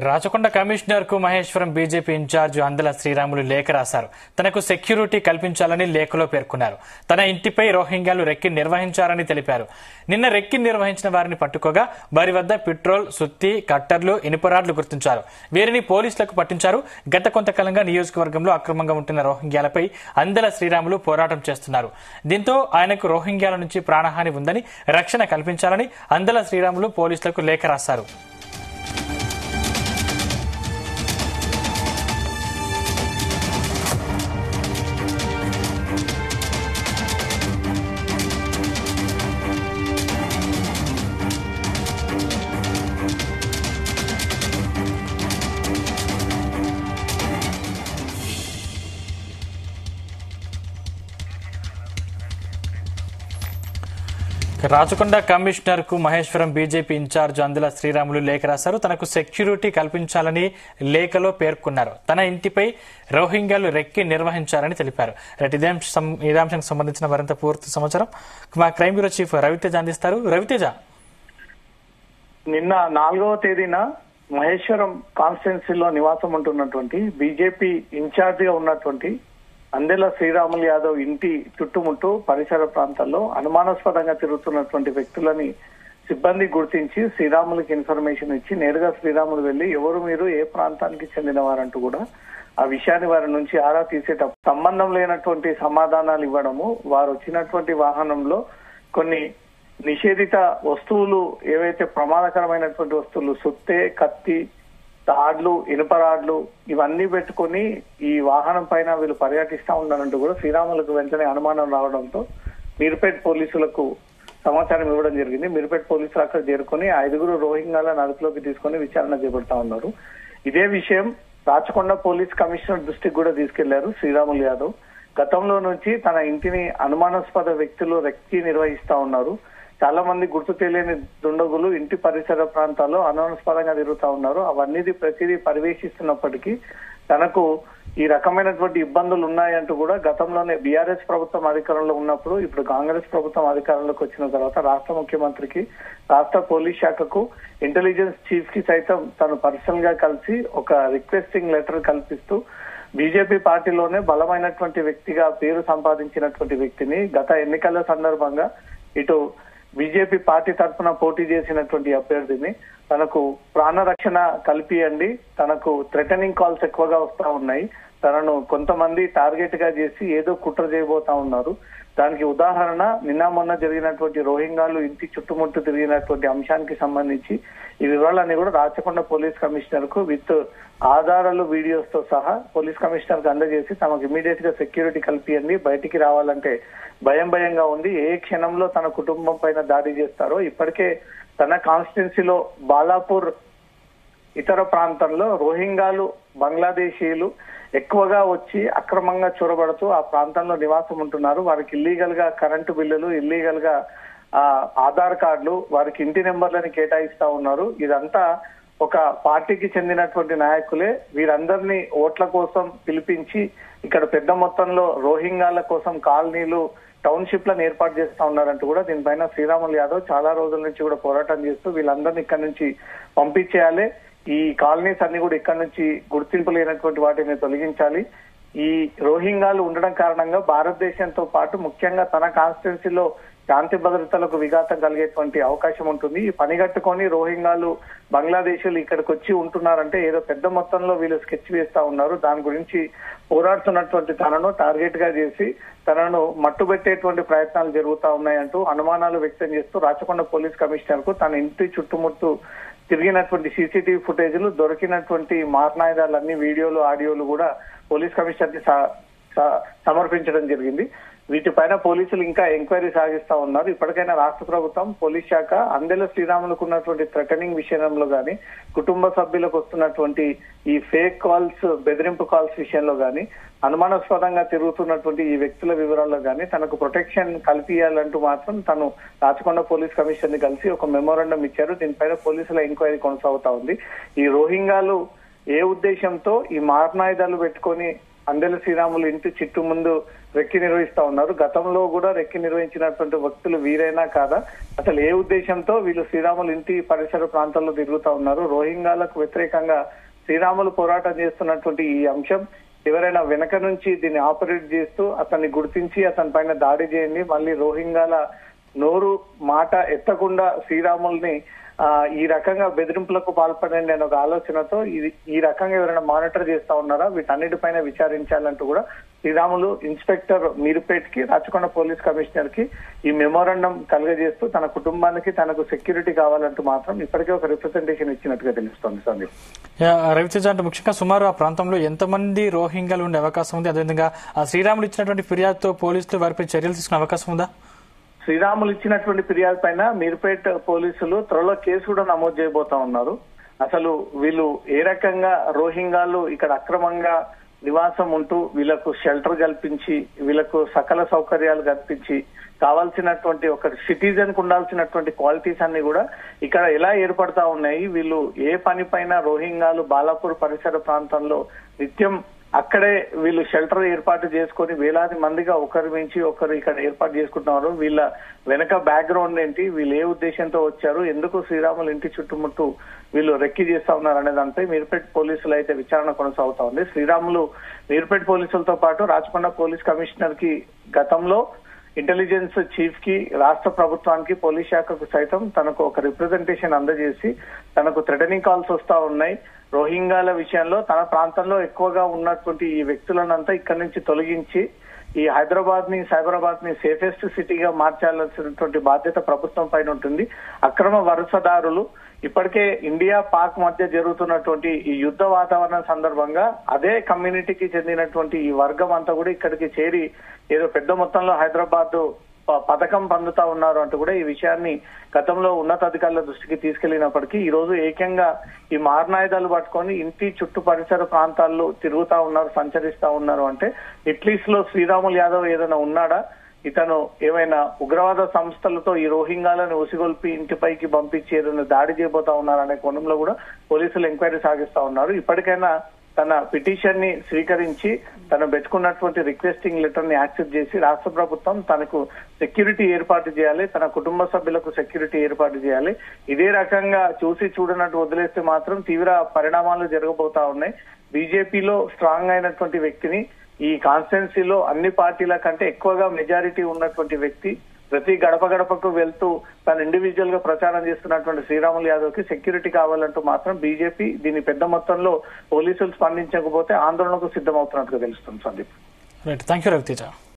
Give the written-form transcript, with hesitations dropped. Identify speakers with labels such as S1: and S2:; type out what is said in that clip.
S1: Rachakonda commissioner కు Maheshwaram BJP incharge అందల Sriramulu లేఖ రాశారు. తనకు సెక్యూరిటీ కల్పించాలని లేఖలో పేర్కొన్నారు. తన ఇంటిపై రోహింగ్యాలు రెక్కి నిర్వహించారని తెలిపారు. నిన్న రెక్కి నిర్వహించిన వారిని పట్టుకోగా వారి వద్ద పెట్రోల్, సుత్తి, కట్టర్లు, ఇనుపరాడ్లు గుర్తించారు. వీరిని పోలీసులకు పట్టించారు. గత కొంతకాలంగా నియోజకవర్గంలో అక్రమంగా ఉంటున్న రోహింగ్యాలపై అందల శ్రీరాములు పోరాటం చేస్తున్నారు. దీంతో ఆయనకు రోహింగ్యాల నుంచి ప్రాణహాని ఉందని, రక్షణ కల్పించాలని అందల శ్రీరాములు పోలీసులకు లేఖ రాశారు. రాచకొండ కమిషనర్ కు మహేశ్వరం బీజేపీ ఇన్ఛార్జ్ అందల శ్రీరాములు లేఖ రాశారు. తనకు సెక్యూరిటీ కల్పించాలని లేఖలో పేర్కొన్నారు. తన ఇంటిపై రోహింగ్యాలు రెక్కి నిర్వహించారని తెలిపారు. ఇదే అంశానికి సంబంధించిన మరింత పూర్తి సమాచారం మా క్రైమ్ బ్యూరో చీఫ్ రవితేజ అందిస్తారు. రవితేజ,
S2: నిన్న 4వ తేదీన మహేశ్వరం కాన్స్టిట్యున్సీలో నివాసం ఉంటున్నటువంటి బీజేపీ ఇన్ఛార్జ్ గా ఉన్నటువంటి అందెల శ్రీరాములు యాదవ్ ఇంటి చుట్టుముట్టు పరిసర ప్రాంతాల్లో అనుమానాస్పదంగా తిరుగుతున్నటువంటి వ్యక్తులని సిబ్బంది గుర్తించి శ్రీరాములకి ఇన్ఫర్మేషన్ ఇచ్చి నేరుగా శ్రీరాములు వెళ్లి ఎవరు మీరు, ఏ ప్రాంతానికి చెందిన వారంటూ కూడా ఆ విషయాన్ని వారి నుంచి ఆరా తీసేటప్పుడు సంబంధం లేనటువంటి సమాధానాలు ఇవ్వడము, వారు వచ్చినటువంటి వాహనంలో కొన్ని నిషేధిత వస్తువులు, ఏవైతే ప్రమాదకరమైనటువంటి వస్తువులు, సుత్తే, కత్తి, తాడ్లు, ఇనుపరాడ్లు ఇవన్నీ పెట్టుకుని ఈ వాహనం పైన వీళ్ళు పర్యటిస్తా ఉన్నారంటూ కూడా శ్రీరాములకు వెంటనే అనుమానం రావడంతో మీర్పేట పోలీసులకు సమాచారం ఇవ్వడం జరిగింది. మీర్పేట పోలీసులు అక్కడ చేరుకుని 5 రోహింగ్యాలను అదుపులోకి తీసుకుని విచారణ చేపడతా ఉన్నారు. ఇదే విషయం రాచకొండ పోలీస్ కమిషనర్ దృష్టికి కూడా తీసుకెళ్లారు శ్రీరాములు యాదవ్. గతంలో నుంచి తన ఇంటిని అనుమానాస్పద వ్యక్తులు రెక్కి నిర్వహిస్తా ఉన్నారు. చాలా మంది గుర్తు తెలియని దుండగులు ఇంటి పరిసర ప్రాంతాల్లో అనుమానాస్పదంగా తిరుగుతా ఉన్నారు. అవన్నీ ప్రతిదీ పర్యవేక్షిస్తున్నప్పటికీ తనకు ఈ రకమైనటువంటి ఇబ్బందులు ఉన్నాయంటూ కూడా గతంలోనే బీఆర్ఎస్ ప్రభుత్వం అధికారంలో ఉన్నప్పుడు, ఇప్పుడు కాంగ్రెస్ ప్రభుత్వం అధికారంలోకి వచ్చిన తర్వాత రాష్ట్ర ముఖ్యమంత్రికి, రాష్ట్ర పోలీస్ శాఖకు, ఇంటెలిజెన్స్ చీఫ్ కి సైతం తను పర్సనల్ గా కలిసి ఒక రిక్వెస్టింగ్ లెటర్ కల్పిస్తూ బీజేపీ పార్టీలోనే బలమైనటువంటి వ్యక్తిగా పేరు సంపాదించినటువంటి వ్యక్తిని గత ఎన్నికల సందర్భంగా ఇటు బీజేపీ పార్టీ తరఫున పోటీ చేసినటువంటి అభ్యర్థిని తనకు ప్రాణరక్షణ కల్పియండి, తనకు థ్రెటనింగ్ కాల్స్ ఎక్కువగా వస్తా ఉన్నాయి, తనను కొంతమంది టార్గెట్ గా చేసి ఏదో కుట్ర చేయబోతా ఉన్నారు. దానికి ఉదాహరణ నిన్న మొన్న జరిగినటువంటి రోహింగ్యాలు ఇంటి చుట్టుముట్టు తిరిగినటువంటి అంశానికి సంబంధించి ఈ వివరాలన్నీ కూడా రాచకొండ పోలీస్ కమిషనర్ కు విత్ ఆధారాలు, వీడియోస్ తో సహా పోలీస్ కమిషనర్ కు అందజేసి తమకు ఇమీడియట్ గా సెక్యూరిటీ కల్పియండి, బయటికి రావాలంటే భయంగా ఉంది, ఏ క్షణంలో తన కుటుంబం పైన దాడి చేస్తారో, ఇప్పటికే తన కాన్స్టిట్యున్సీలో బాలాపూర్ ఇతర ప్రాంతంలో రోహింగ్యాలు, బంగ్లాదేశీయులు ఎక్కువగా వచ్చి అక్రమంగా చొరబడుతూ ఆ ప్రాంతంలో నివాసం ఉంటున్నారు. వారికి ఇల్లీగల్ గా కరెంటు బిల్లులు, ఇల్లీగల్ గా ఆధార్ కార్డులు, వారికి ఇంటి నెంబర్లని కేటాయిస్తా ఉన్నారు. ఇదంతా ఒక పార్టీకి చెందినటువంటి నాయకులే వీరందరినీ ఓట్ల కోసం పిలిపించి ఇక్కడ పెద్ద మొత్తంలో రోహింగ్యాల కోసం కాలనీలు, టౌన్షిప్ లను ఏర్పాటు చేస్తా ఉన్నారంటూ కూడా దీనిపైన శ్రీరాములు యాదవ్ చాలా రోజుల నుంచి కూడా పోరాటం చేస్తూ వీళ్ళందరినీ ఇక్కడ నుంచి పంపించేయాలి, ఈ కాలనీస్ అన్ని కూడా ఇక్కడ నుంచి గుర్తింపు లేనటువంటి వాటిని తొలగించాలి. ఈ రోహింగ్యాలు ఉండడం కారణంగా భారతదేశంతో పాటు ముఖ్యంగా తన కాన్స్టిట్యున్సీలో శాంతి భద్రతలకు విఘాతం కలిగేటువంటి అవకాశం ఉంటుంది. ఈ పనిగట్టుకొని రోహింగ్యాలు, బంగ్లాదేశీయులు ఇక్కడికి వచ్చి ఉంటున్నారంటే ఏదో పెద్ద మొత్తంలో వీళ్ళు స్కెచ్ వేస్తా ఉన్నారు. దాని గురించి పోరాడుతున్నటువంటి తనను టార్గెట్ గా చేసి తనను మట్టుబెట్టేటువంటి ప్రయత్నాలు జరుగుతా ఉన్నాయంటూ అనుమానాలు వ్యక్తం చేస్తూ రాచకొండ పోలీస్ కమిషనర్ కు తన ఇంటి చుట్టుముట్టు తిరిగినటువంటి సీసీటీవీ ఫుటేజ్లు, దొరికినటువంటి మారణాయుధాలన్నీ, వీడియోలు, ఆడియోలు కూడా పోలీస్ కమిషనర్ కి సమర్పించడం జరిగింది. వీటిపైన పోలీసులు ఇంకా ఎంక్వైరీ సాగిస్తా ఉన్నారు. ఇప్పటికైనా రాష్ట్ర ప్రభుత్వం, పోలీస్ శాఖ అందెల శ్రీరాములకు ఉన్నటువంటి థ్రెటనింగ్ విషయంలో గానీ, కుటుంబ సభ్యులకు వస్తున్నటువంటి ఈ ఫేక్ కాల్స్, బెదిరింపు కాల్స్ విషయంలో గానీ, అనుమానాస్పదంగా తిరుగుతున్నటువంటి ఈ వ్యక్తుల వివరాల్లో గానీ తనకు ప్రొటెక్షన్ కల్పియాలంటూ మాత్రం తను రాచకొండ పోలీస్ కమిషనర్ ని కలిసి ఒక మెమోరాండం ఇచ్చారు. దీనిపైన పోలీసుల ఎంక్వైరీ కొనసాగుతా ఉంది. ఈ రోహింగ్యాలు ఏ ఉద్దేశంతో ఈ మారణాయుధాలు పెట్టుకొని అందెల శ్రీరాములు ఇంటి చుట్టూ ముందు రెక్కి నిర్వహిస్తా ఉన్నారు. గతంలో కూడా రెక్కి నిర్వహించినటువంటి వ్యక్తులు వీరైనా కాదా, అసలు ఏ ఉద్దేశంతో వీళ్ళు శ్రీరాములు ఇంటి పరిసర ప్రాంతాల్లో తిరుగుతా ఉన్నారు? రోహింగ్యాలకు వ్యతిరేకంగా శ్రీరాములు పోరాటం చేస్తున్నటువంటి ఈ అంశం ఎవరైనా వెనక నుంచి దీన్ని ఆపరేట్ చేస్తూ అతన్ని గుర్తించి అతని పైన దాడి చేయండి, మళ్ళీ రోహింగ్యాల నోరు మాట ఎత్తకుండా శ్రీరాముల్ని ఈ రకంగా బెదిరింపులకు పాల్పడండి అనే ఒక ఆలోచనతో ఈ రకంగా ఎవరైనా మానిటర్ చేస్తా ఉన్నారా, వీటన్నిటిపైన విచారించాలంటూ కూడా శ్రీరాములు ఇన్స్పెక్టర్ మీరుపేట్ కి, రాచకొండ పోలీస్ కమిషనర్ కి ఈ మెమోరాండం కలుగజేస్తూ తన కుటుంబానికి తనకు సెక్యూరిటీ కావాలంటూ మాత్రం ఇప్పటికే ఒక రిప్రజెంటేషన్ ఇచ్చినట్టుగా తెలుస్తోంది. సందీప్,
S1: రవితేజ, అంటే ముఖ్యంగా సుమారు ఆ ప్రాంతంలో ఎంతమంది రోహింగ్యాలు ఉండే అవకాశం ఉంది? అదేవిధంగా ఆ శ్రీరాములు ఇచ్చినటువంటి ఫిర్యాదుతో పోలీసులు వారిపై చర్యలు తీసుకునే అవకాశం ఉందా?
S2: శ్రీరాములు ఇచ్చినటువంటి ఫిర్యాదు పైన మీర్పేట్ పోలీసులు త్వరలో కేసు కూడా నమోదు చేయబోతా ఉన్నారు. అసలు వీళ్ళు ఏ రకంగా రోహింగ్యాలు ఇక్కడ అక్రమంగా నివాసం ఉంటూ వీళ్ళకు షెల్టర్ కల్పించి, వీళ్ళకు సకల సౌకర్యాలు కల్పించి, కావాల్సినటువంటి ఒక సిటిజన్ కు ఉండాల్సినటువంటి క్వాలిటీస్ అన్ని కూడా ఇక్కడ ఎలా ఏర్పడతా ఉన్నాయి, వీళ్ళు ఏ పని పైన రోహింగ్యాలు బాలాపూర్ పరిసర ప్రాంతంలో నిత్యం అక్కడే వీళ్ళు షెల్టర్ ఏర్పాటు చేసుకొని వేలాది మందిగా ఒకరి మించి ఒకరు ఇక్కడ ఏర్పాటు చేసుకుంటున్నారు. వీళ్ళ వెనక బ్యాక్గ్రౌండ్ ఏంటి, వీళ్ళు ఏ ఉద్దేశంతో వచ్చారు, ఎందుకు శ్రీరాములు ఇంటి చుట్టుముట్టు వీళ్ళు రెక్కి చేస్తా ఉన్నారు అనే దానిపై మీర్పేట్ పోలీసులు అయితే విచారణ కొనసాగుతా ఉంది. శ్రీరాములు మీర్పేట్ పోలీసులతో పాటు రాచకొండ పోలీస్ కమిషనర్ కి గతంలో ఇంటెలిజెన్స్ చీఫ్ కి, రాష్ట్ర ప్రభుత్వానికి, పోలీస్ శాఖకు సైతం తనకు ఒక రిప్రజెంటేషన్ అందజేసి తనకు థ్రెటనింగ్ కాల్స్ వస్తా ఉన్నాయి. రోహింగ్యాల విషయంలో తన ప్రాంతంలో ఎక్కువగా ఉన్నటువంటి ఈ వ్యక్తులనంతా ఇక్కడి నుంచి తొలగించి ఈ హైదరాబాద్ ని, సైబరాబాద్ ని సేఫెస్ట్ సిటీగా మార్చాల్సినటువంటి బాధ్యత ప్రభుత్వం పైన ఉంటుంది. అక్రమ వలసదారులు ఇప్పటికే ఇండియా పాక్ మధ్య జరుగుతున్నటువంటి ఈ యుద్ధ వాతావరణం సందర్భంగా అదే కమ్యూనిటీకి చెందినటువంటి ఈ వర్గం అంతా కూడా ఇక్కడికి చేరి ఏదో పెద్ద మొత్తంలో హైదరాబాద్ పథకం పొందుతా ఉన్నారు అంటూ కూడా ఈ విషయాన్ని గతంలో ఉన్నతాధికారుల దృష్టికి తీసుకెళ్లినప్పటికీ ఈ రోజు ఏకంగా ఈ మారణాయుధాలు పట్టుకొని ఇంటి చుట్టూ పరిసర ప్రాంతాల్లో తిరుగుతా ఉన్నారు, సంచరిస్తా ఉన్నారు. అంటే ఇట్లీస్ లో శ్రీరాములు యాదవ్ ఏదైనా ఉన్నాడా, ఇతను ఏమైనా ఉగ్రవాద సంస్థలతో ఈ రోహింగ్యాలను ఉసిగొల్పి ఇంటిపైకి పంపించి ఏదైనా దాడి చేయబోతా ఉన్నారనే కోణంలో కూడా పోలీసులు ఎంక్వైరీ సాగిస్తా ఉన్నారు. ఇప్పటికైనా తన పిటిషన్ ని స్వీకరించి తను పెట్టుకున్నటువంటి రిక్వెస్టింగ్ లెటర్ ని యాక్సెప్ట్ చేసి రాష్ట్ర ప్రభుత్వం తనకు సెక్యూరిటీ ఏర్పాటు చేయాలి, తన కుటుంబ సభ్యులకు సెక్యూరిటీ ఏర్పాటు చేయాలి. ఇదే రకంగా చూసి చూడనట్టు వదిలేస్తే మాత్రం తీవ్ర పరిణామాలు జరగబోతా ఉన్నాయి. బీజేపీలో స్ట్రాంగ్ అయినటువంటి వ్యక్తిని, ఈ కాన్స్టిట్యున్సీలో అన్ని పార్టీల కంటే ఎక్కువగా మెజారిటీ ఉన్నటువంటి వ్యక్తి, ప్రతి గడప గడపకు వెళ్తూ తను ఇండివిజువల్ గా ప్రచారం చేస్తున్నటువంటి శ్రీరాములు యాదవ్ కి సెక్యూరిటీ కావాలంటూ మాత్రం బీజేపీ దీన్ని పెద్ద మొత్తంలో పోలీసులు స్పందించకపోతే ఆందోళనకు సిద్ధమవుతున్నట్టుగా తెలుస్తుంది. Sandeep,
S1: right, thank you Raviteja.